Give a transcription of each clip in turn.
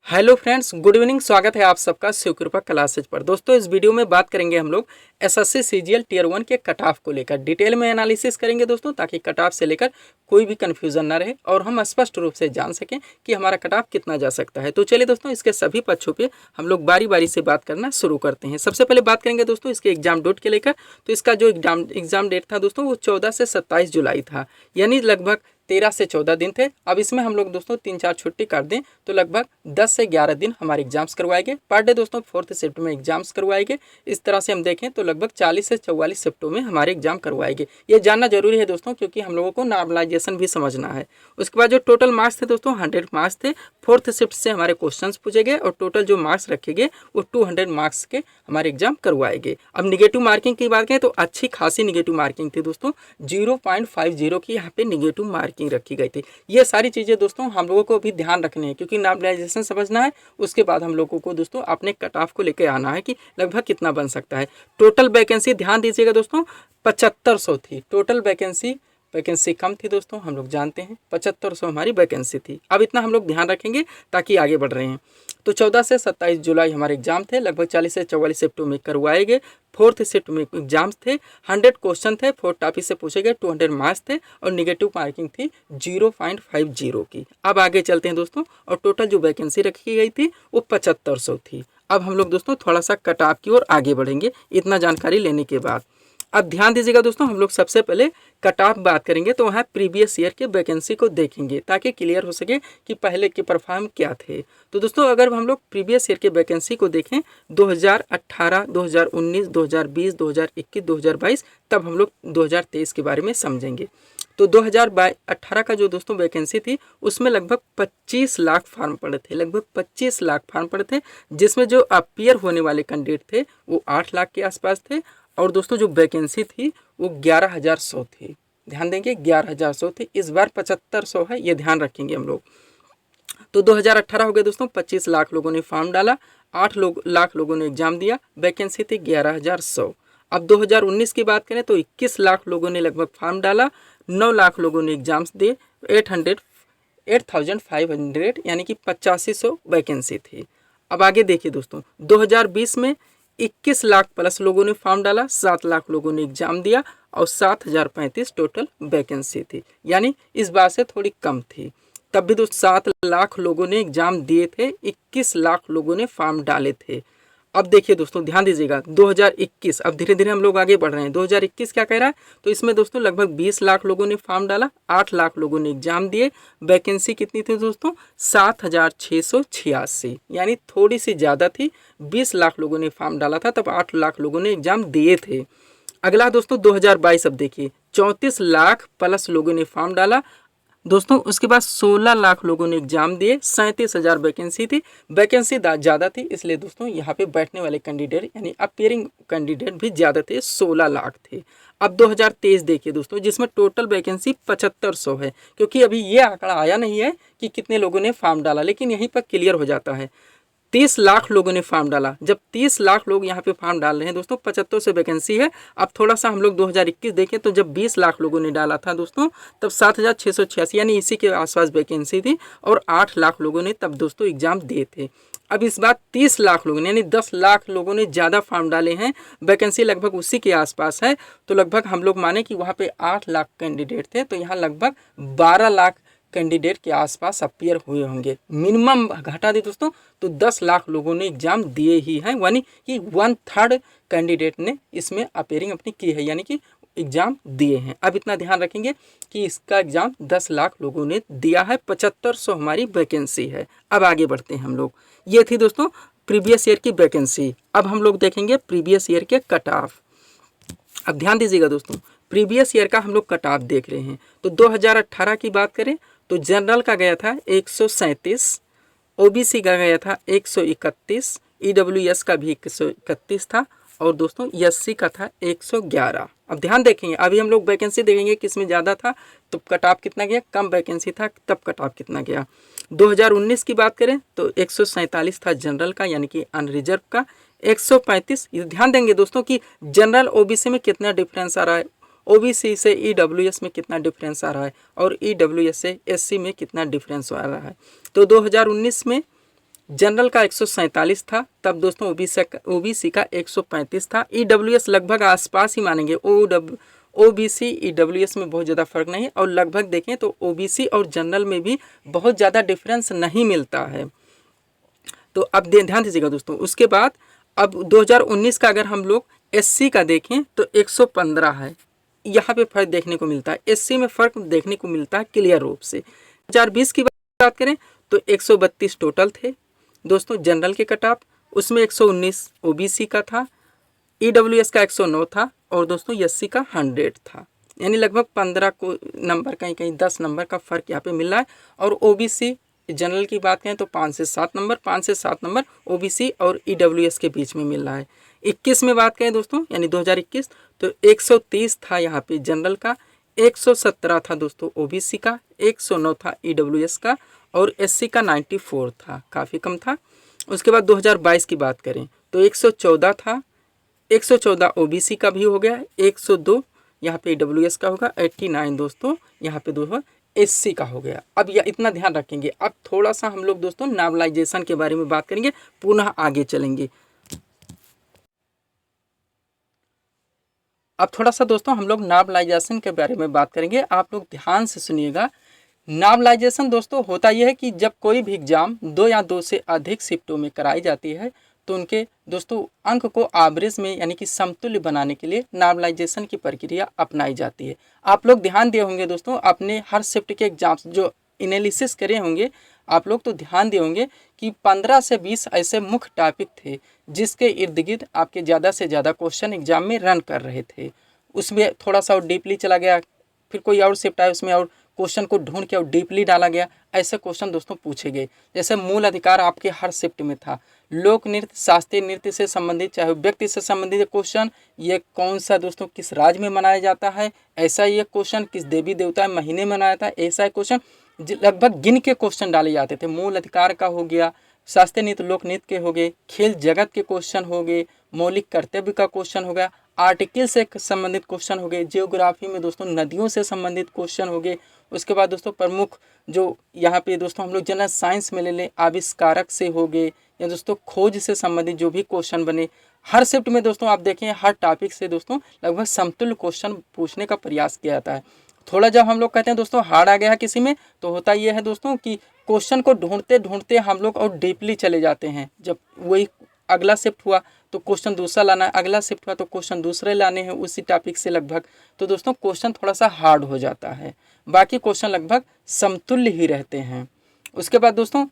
Hello friends, good evening. स्वागत है आप सबका शिवकृपा क्लासेज पर। दोस्तों, इस वीडियो में बात करेंगे हम लोग एसएससी सीजीएल टियर 1 के कट ऑफ को लेकर डिटेल में एनालिसिस करेंगे दोस्तों, ताकि कट ऑफ से लेकर कोई भी कन्फ्यूजन ना रहे और हम स्पष्ट रूप से जान सकें कि हमारा कट ऑफ कितना जा सकता है। तो चलिए दोस्तों, इसके सभी पक्षों पे हम लोग बारी बारी से बात करना शुरू करते हैं। सबसे पहले बात करेंगे दोस्तों इसके एग्जाम डेट के लेकर। तो इसका जो एग्जाम डेट था दोस्तों वो 14 से 27 जुलाई था, यानी लगभग 13 से 14 दिन थे। अब इसमें हम लोग दोस्तों 3-4 छुट्टी कर दें तो लगभग 10 से 11 दिन हमारे एग्जाम्स करवाएंगे। पर डे दोस्तों 4th शिफ्ट में एग्जाम्स करवाएंगे। इस तरह से हम देखें तो लगभग 40 से 44 शिफ्टों में हमारे एग्जाम करवाएंगे। ये जानना जरूरी है दोस्तों, क्योंकि हम लोगों को नॉर्मलाइजेशन भी समझना है। उसके बाद जो टोटल मार्क्स थे दोस्तों 100 मार्क्स थे। 4th शिफ्ट से हमारे क्वेश्चंस पूछे गए और टोटल जो मार्क्स रखे गए वो 200 मार्क्स के हमारे एग्जाम करवाएंगे। अब निगेटिव मार्किंग की बात करें तो अच्छी खासी निगेटिव मार्किंग थी दोस्तों। 0.50 की यहाँ पे निगेटिव मार्किंग रखी गई थी। ये सारी चीज़ें दोस्तों हम लोगों को भी ध्यान रखनी है, क्योंकि नॉर्मलाइजेशन समझना है। उसके बाद हम लोगों को दोस्तों अपने कट ऑफ को लेकर आना है कि लगभग कितना बन सकता है। टोटल वैकेंसी ध्यान दीजिएगा दोस्तों 7500 थी। टोटल वैकेंसी कम थी दोस्तों, हम लोग जानते हैं। 7500 हमारी वैकेंसी थी। अब इतना हम लोग ध्यान रखेंगे ताकि आगे बढ़ रहे हैं। तो 14 से 27 जुलाई हमारे एग्जाम थे। लगभग 40 से 44 शिफ्टों में करवाए गए। 4th शिफ्ट में एग्जाम्स थे। 100 क्वेश्चन थे। 4 टॉपिक से पूछे गए। 200 मार्क्स थे और निगेटिव मार्किंग थी 0.50 की। अब आगे चलते हैं दोस्तों, और टोटल जो वैकेंसी रखी गई थी वो 7500 थी। अब हम लोग दोस्तों थोड़ा सा कट ऑफ की ओर आगे बढ़ेंगे इतना जानकारी लेने के बाद। अब ध्यान दीजिएगा दोस्तों, हम लोग सबसे पहले कट ऑफ बात करेंगे तो वहाँ प्रीवियस ईयर के वैकेंसी को देखेंगे, ताकि क्लियर हो सके कि पहले के परफॉर्म क्या थे। तो दोस्तों अगर हम लोग प्रीवियस ईयर के वैकेंसी को देखें 2018, 2019, 2020, 2021, 2022, तब हम लोग 2023 के बारे में समझेंगे। तो 2018 का जो दोस्तों वैकेंसी थी उसमें लगभग 25 लाख फॉर्म पड़े थे। लगभग 25 लाख फॉर्म पड़े थे, जिसमें जो अपीयर होने वाले कैंडिडेट थे वो 8 लाख के आसपास थे। और दोस्तों जो वैकेंसी थी वो 11,100 थी। ध्यान देंगे 11,100 थी। इस बार 7500 है, ये ध्यान रखेंगे हम लोग। तो 2018 हो गए दोस्तों, 25 लाख लोगों ने फॉर्म डाला, 8 लाख लोगों ने एग्जाम दिया, वैकेंसी थी 11,100। अब 2019 की बात करें तो 21 लाख लोगों ने लगभग फॉर्म डाला, 9 लाख लोगों ने एग्जाम्स दिए, 8,500 यानी कि 8500 वैकेंसी थी। अब आगे देखिए दोस्तों, 2020 में 21 लाख प्लस लोगों ने फॉर्म डाला, 7 लाख लोगों ने एग्जाम दिया और 7,035 टोटल वैकेंसी थी, यानी इस बार से थोड़ी कम थी। तब भी दोस्तों 7 लाख लोगों ने एग्जाम दिए थे, 21 लाख लोगों ने फॉर्म डाले थे। अब देखिए दोस्तों ध्यान दीजिएगा 2021, अब धीरे धीरे हम लोग आगे बढ़ रहे हैं। 2021 क्या कह रहा है, तो इसमें दोस्तों लगभग 20 लाख लोगों ने फॉर्म डाला, 8 लाख लोगों ने एग्जाम दिए, वैकेंसी कितनी थी दोस्तों 7,686, यानी थोड़ी सी ज़्यादा थी। 20 लाख लोगों ने फॉर्म डाला था, तब 8 लाख लोगों ने एग्जाम दिए थे। अगला दोस्तों 2022, अब देखिए 34 लाख प्लस लोगों ने फॉर्म डाला दोस्तों। उसके बाद 16 लाख लोगों ने एग्जाम दिए, 37,000 वैकेंसी थी। वैकेंसी ज़्यादा थी, इसलिए दोस्तों यहाँ पे बैठने वाले कैंडिडेट यानी अपीयरिंग कैंडिडेट भी ज़्यादा थे, 16 लाख थे। अब 2023 देखिए दोस्तों, जिसमें टोटल वैकेंसी 7500 है, क्योंकि अभी ये आंकड़ा आया नहीं है कि कितने लोगों ने फॉर्म डाला, लेकिन यहीं पर क्लियर हो जाता है। 30 लाख लोगों ने फॉर्म डाला। जब 30 लाख लोग यहाँ पे फॉर्म डाल रहे हैं दोस्तों, 75 से वैकेंसी है। अब थोड़ा सा हम लोग 2021 देखें तो जब 20 लाख लोगों ने डाला था दोस्तों, तब 7,686 यानी इसी के आसपास वैकेंसी थी, और 8 लाख लोगों ने तब दोस्तों एग्जाम दिए थे। अब इस बार 30 लाख लोगों ने यानी 10 लाख लोगों ने ज़्यादा फॉर्म डाले हैं, वैकेंसी लगभग उसी के आसपास है। तो लगभग हम लोग माने कि वहाँ पे 8 लाख कैंडिडेट थे, तो यहाँ लगभग 12 लाख कैंडिडेट के आसपास अपीयर हुए होंगे। मिनिमम घटा दे दोस्तों तो 10 लाख लोगों ने एग्जाम दिए ही हैं, यानी कि 1/3 कैंडिडेट ने इसमें अपीयरिंग अपनी की है, यानी कि एग्जाम दिए हैं। अब इतना ध्यान रखेंगे कि इसका एग्जाम 10 लाख लोगों ने दिया है, 7500 हमारी वैकेंसी है। अब आगे बढ़ते हैं हम लोग। ये थी दोस्तों प्रीवियस ईयर की वैकेंसी। अब हम लोग देखेंगे प्रीवियस ईयर के कट ऑफ। अब ध्यान दीजिएगा दोस्तों, प्रीवियस ईयर का हम लोग कट ऑफ देख रहे हैं। तो 2018 की बात करें तो जनरल का गया था 137, ओबीसी का गया था 131, ईडब्ल्यूएस का भी 131 था, और दोस्तों एससी का था 111। अब ध्यान देखेंगे, अभी हम लोग वैकेंसी देखेंगे किस में ज़्यादा था तो कट ऑफ कितना गया, कम वैकेंसी था तब कट ऑफ कितना गया। 2019 की बात करें तो 147 था जनरल का, यानी कि अनरिजर्व का 135। ध्यान देंगे दोस्तों कि जनरल ओबीसी में कितना डिफरेंस आ रहा है, ओबीसी से ईडब्ल्यूएस में कितना डिफरेंस आ रहा है, और ईडब्ल्यूएस से एससी में कितना डिफरेंस आ रहा है। तो 2019 में जनरल का 147 था, तब दोस्तों ओबीसी का 135 था। ईडब्ल्यूएस लगभग आसपास ही मानेंगे, ओबीसी ईडब्ल्यूएस में बहुत ज़्यादा फर्क नहीं है, और लगभग देखें तो ओबीसी और जनरल में भी बहुत ज़्यादा डिफरेंस नहीं मिलता है। तो अब ध्यान दीजिएगा दोस्तों। उसके बाद अब 2019 का अगर हम लोग एससी का देखें तो 115 है, यहाँ पे फर्क देखने को मिलता है। एससी में फर्क देखने को मिलता है क्लियर रूप से। 2020 की बात करें तो 132 टोटल थे दोस्तों जनरल के कट ऑफ, उसमें 119 ओबीसी का था, ईडब्ल्यूएस का 109 था, और दोस्तों एससी का 100 था। यानी लगभग 15 को नंबर, कहीं कहीं 10 नंबर का फ़र्क यहाँ पे मिल रहा है। और ओबीसी जनरल की बात करें तो 5 से 7 नंबर ओबीसी और ईडब्ल्यूएस के बीच में मिल रहा है। 21 में बात करें दोस्तों, यानी 2021, तो 130 था यहाँ पे जनरल का, 117 था दोस्तों ओबीसी का, 109 था ईडब्ल्यूएस का, और एससी का 94 था, काफ़ी कम था। उसके बाद 2022 की बात करें तो 114 था, 114 ओबीसी का भी हो गया, 102 यहाँ पे ईडब्ल्यूएस का होगा, 89 दोस्तों यहाँ पे दोस्तों एससी का हो गया। अब यह इतना ध्यान रखेंगे। अब थोड़ा सा हम लोग दोस्तों नॉर्मलाइजेशन के बारे में बात करेंगे, पुनः आगे चलेंगे। अब थोड़ा सा दोस्तों हम लोग नॉर्मलाइजेशन के बारे में बात करेंगे, आप लोग ध्यान से सुनिएगा। नॉर्मलाइजेशन दोस्तों होता यह है कि जब कोई भी एग्जाम 2 या 2 से अधिक शिफ्टों में कराई जाती है तो उनके दोस्तों अंक को एवरेज में यानी कि समतुल्य बनाने के लिए नॉर्मलाइजेशन की प्रक्रिया अपनाई जाती है। आप लोग ध्यान दिए होंगे दोस्तों, अपने हर शिफ्ट के एग्जाम्स जो एनालिसिस करे होंगे आप लोग, तो ध्यान दिए होंगे कि 15 से 20 ऐसे मुख्य टॉपिक थे जिसके इर्द गिर्द आपके ज़्यादा से ज़्यादा क्वेश्चन एग्जाम में रन कर रहे थे। उसमें थोड़ा सा और डीपली चला गया, फिर कोई और शिफ्ट आया उसमें और क्वेश्चन को ढूंढ के और डीपली डाला गया, ऐसे क्वेश्चन दोस्तों पूछे गए। जैसे मूल अधिकार आपके हर शिफ्ट में था, लोक नृत्य शास्त्रीय नृत्य से संबंधित चाहे व्यक्ति से संबंधित क्वेश्चन, ये कौन सा दोस्तों किस राज्य में मनाया जाता है, ऐसा ये क्वेश्चन किस देवी देवता महीने में मनाया था, ऐसा क्वेश्चन लगभग गिन के क्वेश्चन डाले जाते थे। मूल अधिकार का हो गया, शास्त्रीय नृत्य लोक नृत्य के हो गए, खेल जगत के क्वेश्चन हो गए, मौलिक कर्तव्य का क्वेश्चन हो गया, आर्टिकल से संबंधित क्वेश्चन हो गए, जियोग्राफी में दोस्तों नदियों से संबंधित क्वेश्चन हो गए। उसके बाद दोस्तों प्रमुख जो यहाँ पे दोस्तों हम लोग जनरल साइंस में ले लें, आविष्कारक से हो गए, या दोस्तों खोज से संबंधित जो भी क्वेश्चन बने, हर शिफ्ट में दोस्तों आप देखें हर टॉपिक से दोस्तों लगभग समतुल्य क्वेश्चन पूछने का प्रयास किया जाता है। थोड़ा जब हम लोग कहते हैं दोस्तों हार्ड आ गया है किसी में, तो होता यह है दोस्तों कि क्वेश्चन को ढूंढते ढूंढते हम लोग और डीपली चले जाते हैं। जब वही अगला शिफ्ट हुआ तो क्वेश्चन दूसरा लाना है, अगला शिफ्ट हुआ तो क्वेश्चन दूसरे लाने हैं उसी टॉपिक से लगभग, तो दोस्तों क्वेश्चन थोड़ा सा हार्ड हो जाता है। बाकी क्वेश्चन लगभग समतुल्य ही रहते हैं। उसके बाद दोस्तों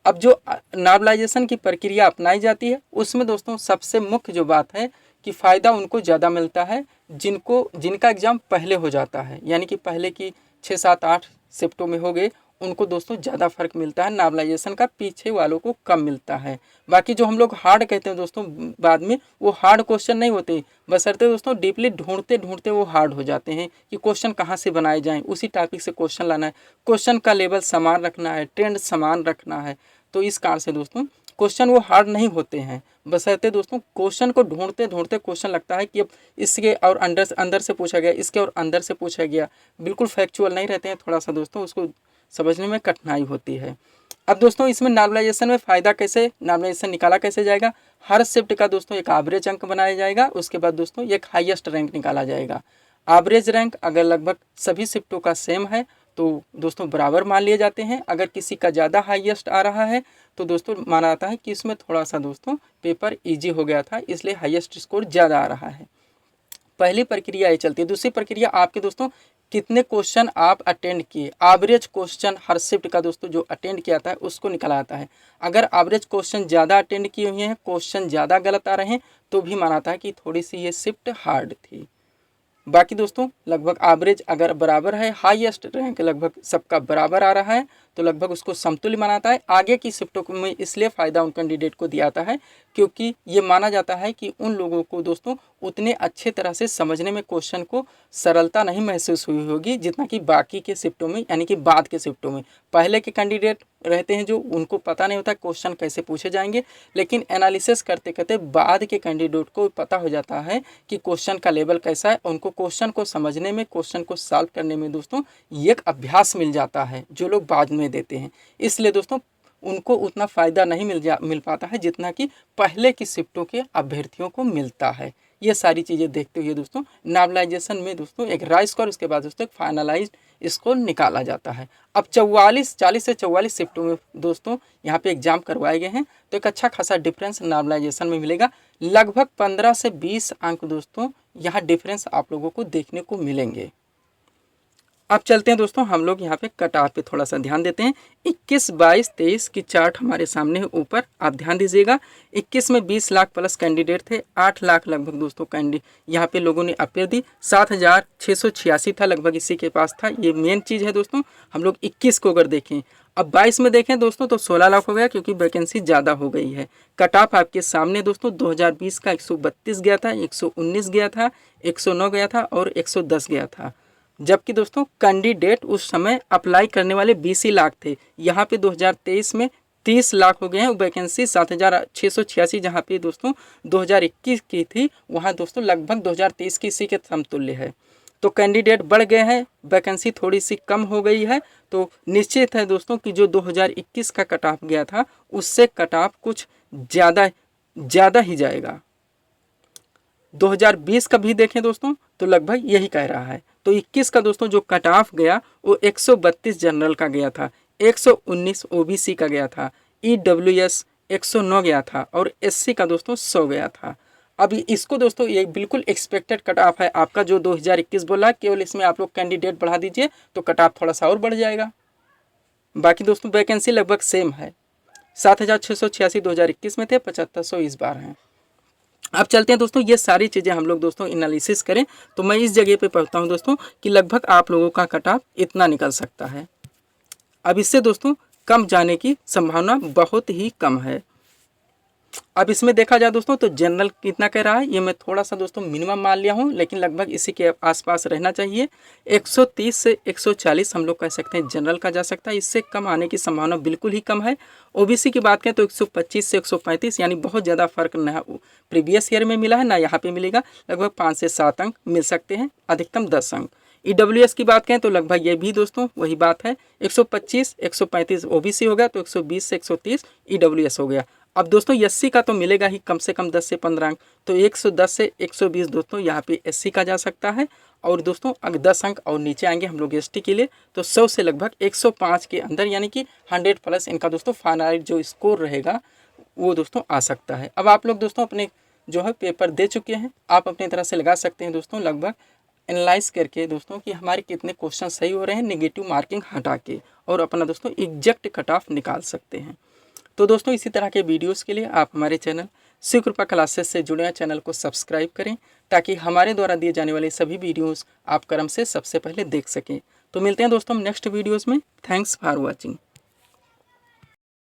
अब जो नॉर्मलाइजेशन की प्रक्रिया अपनाई जाती है उसमें दोस्तों सबसे मुख्य जो बात है कि फ़ायदा उनको ज़्यादा मिलता है जिनका एग्ज़ाम पहले हो जाता है, यानी कि पहले की 6, 7, 8 शिफ्टों में हो गए, उनको दोस्तों ज़्यादा फर्क मिलता है। नॉर्मलाइजेशन का पीछे वालों को कम मिलता है। बाकी जो हम लोग हार्ड कहते हैं दोस्तों बाद में, वो हार्ड क्वेश्चन नहीं होते, बशर्ते दोस्तों डीपली ढूंढते ढूंढते वो हार्ड हो जाते हैं कि क्वेश्चन कहाँ से बनाए जाएँ, उसी टॉपिक से क्वेश्चन लाना है, क्वेश्चन का लेवल समान रखना है, ट्रेंड समान रखना है। तो इस कारण से दोस्तों क्वेश्चन वो हार्ड नहीं होते हैं, बशर्ते दोस्तों क्वेश्चन को ढूंढते ढूंढते क्वेश्चन लगता है कि अब इसके और अंदर से पूछा गया, इसके और अंदर से पूछा गया, बिल्कुल फैक्चुअल नहीं रहते हैं, थोड़ा सा दोस्तों उसको समझने में कठिनाई होती है। अब दोस्तों इसमें नॉर्मलाइजेशन में फ़ायदा कैसे, नॉर्मलाइजेशन निकाला कैसे जाएगा, हर शिफ्ट का दोस्तों एक एवरेज अंक बनाया जाएगा, उसके बाद दोस्तों एक हाईएस्ट रैंक निकाला जाएगा। एवरेज रैंक अगर लगभग सभी शिफ्टों का सेम है तो दोस्तों बराबर मान लिए जाते हैं। अगर किसी का ज़्यादा हाईएस्ट आ रहा है तो दोस्तों माना जाता है कि इसमें थोड़ा सा दोस्तों पेपर इजी हो गया था, इसलिए हाईएस्ट स्कोर ज़्यादा आ रहा है। पहली प्रक्रिया ये चलती है। दूसरी प्रक्रिया आपके दोस्तों कितने क्वेश्चन आप अटेंड किए, एवरेज क्वेश्चन हर शिफ्ट का दोस्तों जो अटेंड किया था उसको निकला आता है। अगर एवरेज क्वेश्चन ज़्यादा अटेंड किए हुए हैं, क्वेश्चन ज़्यादा गलत आ रहे हैं, तो भी माना था कि थोड़ी सी ये शिफ्ट हार्ड थी। बाकी दोस्तों लगभग एवरेज अगर बराबर है, हाईएस्ट रैंक लगभग सबका बराबर आ रहा है, तो लगभग उसको समतुल्य मानाता है। आगे की शिफ्टों में इसलिए फ़ायदा उन कैंडिडेट को दिया जाता है क्योंकि ये माना जाता है कि उन लोगों को दोस्तों उतने अच्छे तरह से समझने में क्वेश्चन को सरलता नहीं महसूस हुई होगी जितना कि बाकी के शिफ्टों में, यानी कि बाद के शिफ्टों में। पहले के कैंडिडेट रहते हैं जो उनको पता नहीं होता क्वेश्चन कैसे पूछे जाएंगे, लेकिन एनालिसिस करते करते बाद के कैंडिडेट को पता हो जाता है कि क्वेश्चन का लेवल कैसा है। उनको क्वेश्चन को समझने में, क्वेश्चन को सॉल्व करने में दोस्तों एक अभ्यास मिल जाता है जो लोग बाद में देते हैं। इसलिए दोस्तों उनको उतना फ़ायदा नहीं मिल पाता है जितना कि पहले की शिफ्टों के अभ्यर्थियों को मिलता है। ये सारी चीज़ें देखते हुए दोस्तों नॉर्मलाइजेशन में दोस्तों एक राय स्कोर, उसके बाद दोस्तों एक फाइनलाइज्ड स्कोर निकाला जाता है। अब 40 से 44 शिफ्टों में दोस्तों यहाँ पे एग्जाम करवाए गए हैं, तो एक अच्छा खासा डिफरेंस नॉर्मलाइजेशन में मिलेगा। लगभग 15 से 20 अंक दोस्तों यहाँ डिफरेंस आप लोगों को देखने को मिलेंगे। अब चलते हैं दोस्तों हम लोग यहाँ पे कट ऑफ पे थोड़ा सा ध्यान देते हैं। 21, 22, 23 की चार्ट हमारे सामने है ऊपर, आप ध्यान दीजिएगा। 21 में 20 लाख प्लस कैंडिडेट थे, 8 लाख लगभग दोस्तों यहाँ पे लोगों ने अपेयर दी, 7,686 था लगभग इसी के पास था। ये मेन चीज़ है दोस्तों। हम लोग 21 को अगर देखें, अब 22 में देखें दोस्तों तो 16 लाख हो गया क्योंकि वैकेंसी ज़्यादा हो गई है। कट ऑफ आपके सामने दोस्तों 2020 का 132 गया था, 119 गया था, 109 गया था और 110 गया था। जबकि दोस्तों कैंडिडेट उस समय अप्लाई करने वाले 20 ही लाख थे। यहाँ पे 2023 में 30 लाख हो गए हैं। वैकेंसी 7,686 जहाँ पे दोस्तों 2021 की थी, वहाँ दोस्तों लगभग 2023 की इसी के समतुल्य है। तो कैंडिडेट बढ़ गए हैं, वैकेंसी थोड़ी सी कम हो गई है, तो निश्चित है दोस्तों कि जो 2021 का कट ऑफ गया था उससे कट ऑफ कुछ ज़्यादा ही जाएगा। 2020 का भी देखें दोस्तों तो लगभग यही कह रहा है। तो 21 का दोस्तों जो कट ऑफ गया वो 132 जनरल का गया था, 119 ओबीसी का गया था, ईडब्ल्यूएस 109 गया था और एससी का दोस्तों 100 गया था। अब इसको दोस्तों ये बिल्कुल एक्सपेक्टेड कट ऑफ है आपका जो 2021 बोला, केवल इसमें आप लोग कैंडिडेट बढ़ा दीजिए तो कट ऑफ थोड़ा सा और बढ़ जाएगा। बाकी दोस्तों वैकेंसी लगभग सेम है, 7,686 2021 में थे, 7,500 इस बार हैं। अब चलते हैं दोस्तों, ये सारी चीज़ें हम लोग दोस्तों एनालिसिस करें तो मैं इस जगह पे पढ़ता हूँ दोस्तों कि लगभग आप लोगों का कट ऑफ इतना निकल सकता है। अब इससे दोस्तों कम जाने की संभावना बहुत ही कम है। अब इसमें देखा जाए दोस्तों तो जनरल कितना कह रहा है, ये मैं थोड़ा सा दोस्तों मिनिमम मान लिया हूँ, लेकिन लगभग इसी के आसपास रहना चाहिए। 130 से 140 हम लोग कह सकते हैं जनरल का जा सकता है, इससे कम आने की संभावना बिल्कुल ही कम है। ओबीसी की बात करें तो 125 से 135, यानी बहुत ज़्यादा फर्क ना प्रीवियस ईयर में मिला है ना यहाँ पे मिलेगा। लगभग 5 से 7 अंक मिल सकते हैं, अधिकतम 10 अंक। ईडब्ल्यूएस की बात करें तो लगभग ये भी दोस्तों वही बात है, 125 135 ओबीसी हो गया तो 120 से 130 ईडब्ल्यूएस हो गया। अब दोस्तों एससी का तो मिलेगा ही कम से कम 10 से 15 अंक, तो 110 से 120 दोस्तों यहाँ पे एससी का जा सकता है। और दोस्तों अगर 10 अंक और नीचे आएंगे हम लोग एसटी के लिए तो 100 से लगभग 105 के अंदर, यानी कि 100 प्लस इनका दोस्तों फाइनल जो स्कोर रहेगा वो दोस्तों आ सकता है। अब आप लोग दोस्तों अपने जो है पेपर दे चुके हैं, आप अपनी तरह से लगा सकते हैं दोस्तों लगभग एनालाइज करके दोस्तों कि हमारे कितने क्वेश्चन सही हो रहे हैं, नेगेटिव मार्किंग हटा के, और अपना दोस्तों एग्जैक्ट कट ऑफ निकाल सकते हैं। तो दोस्तों इसी तरह के वीडियोस के लिए आप हमारे चैनल शिव कृपा क्लासेस से जुड़े चैनल को सब्सक्राइब करें ताकि हमारे द्वारा दिए जाने वाले सभी वीडियोस आप क्रम से सबसे पहले देख सकें। तो मिलते हैं दोस्तों नेक्स्ट वीडियोस में। Thanks for watching.